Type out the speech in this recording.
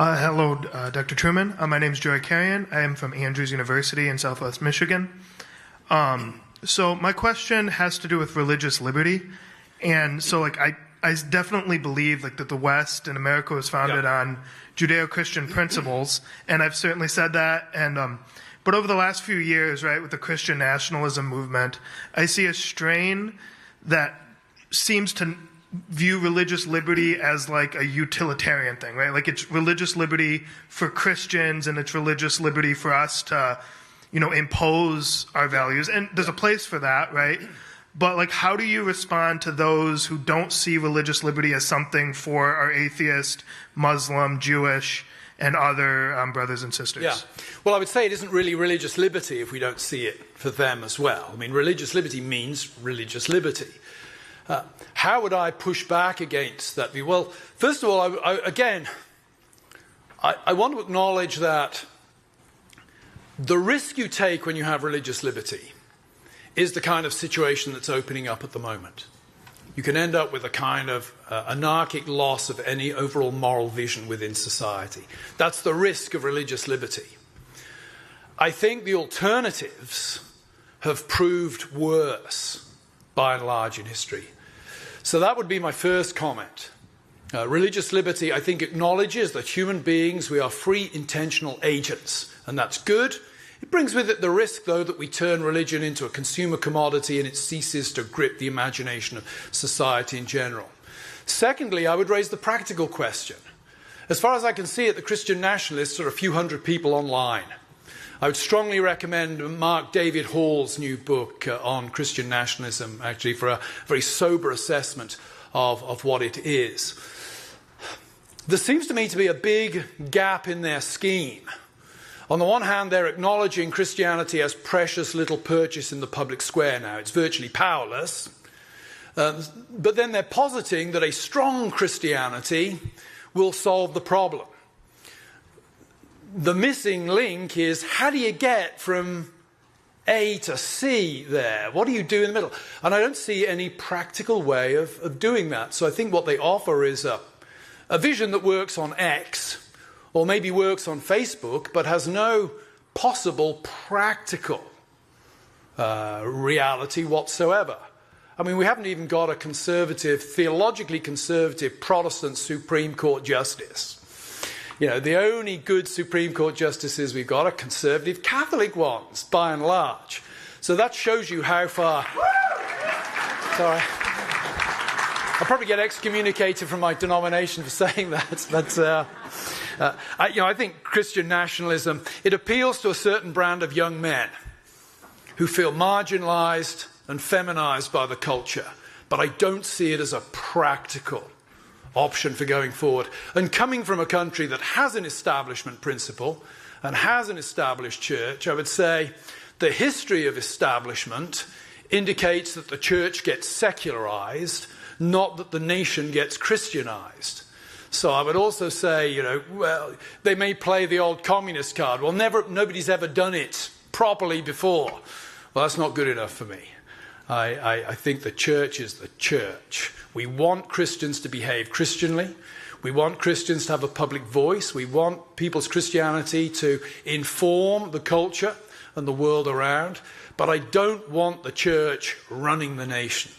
Hello, Dr. Trueman. My name is Joy Carrion. I am from Andrews University in Southwest Michigan. So my question has to do with religious liberty. And so I definitely believe that the West and America was founded on Judeo-Christian principles, and I've certainly said that. And but over the last few years, right, with the Christian nationalism movement, I see a strain that seems to view religious liberty as like a utilitarian thing, right? Like it's religious liberty for Christians and it's religious liberty for us to, impose our values. And there's a place for that, right? But how do you respond to those who don't see religious liberty as something for our atheist, Muslim, Jewish, and other brothers and sisters? Yeah. Well, I would say it isn't really religious liberty if we don't see it for them as well. I mean, religious liberty means religious liberty. How would I push back against that view? Well, first of all, I want to acknowledge that the risk you take when you have religious liberty is the kind of situation that's opening up at the moment. You can end up with a kind of anarchic loss of any overall moral vision within society. That's the risk of religious liberty. I think the alternatives have proved worse, by and large, in history. So that would be my first comment. Religious liberty, I think, acknowledges that human beings, we are free intentional agents, and that's good. It brings with it the risk, though, that we turn religion into a consumer commodity and it ceases to grip the imagination of society in general. Secondly, I would raise the practical question. As far as I can see it, the Christian nationalists are a few hundred people online. I would strongly recommend Mark David Hall's new book on Christian nationalism, actually, for a very sober assessment of what it is. There seems to me to be a big gap in their scheme. On the one hand, they're acknowledging Christianity as precious little purchase in the public square now. It's virtually powerless. But then they're positing that a strong Christianity will solve the problem. The missing link is, how do you get from A to C there? What do you do in the middle? And I don't see any practical way of doing that. So I think what they offer is a vision that works on X, or maybe works on Facebook, but has no possible practical reality whatsoever. I mean, we haven't even got a conservative, theologically conservative Protestant Supreme Court justice. The only good Supreme Court justices we've got are conservative Catholic ones, by and large. So that shows you how far... Sorry. I'll probably get excommunicated from my denomination for saying that. But, I think Christian nationalism, it appeals to a certain brand of young men who feel marginalized and feminized by the culture. But I don't see it as a practical option for going forward. And coming from a country that has an establishment principle and has an established church, I would say the history of establishment indicates that the church gets secularized, not that the nation gets Christianized. So I would also say, well, they may play the old communist card. Well, nobody's ever done it properly before. Well, that's not good enough for me. I think the church is the church. We want Christians to behave Christianly. We want Christians to have a public voice. We want people's Christianity to inform the culture and the world around. But I don't want the church running the nation.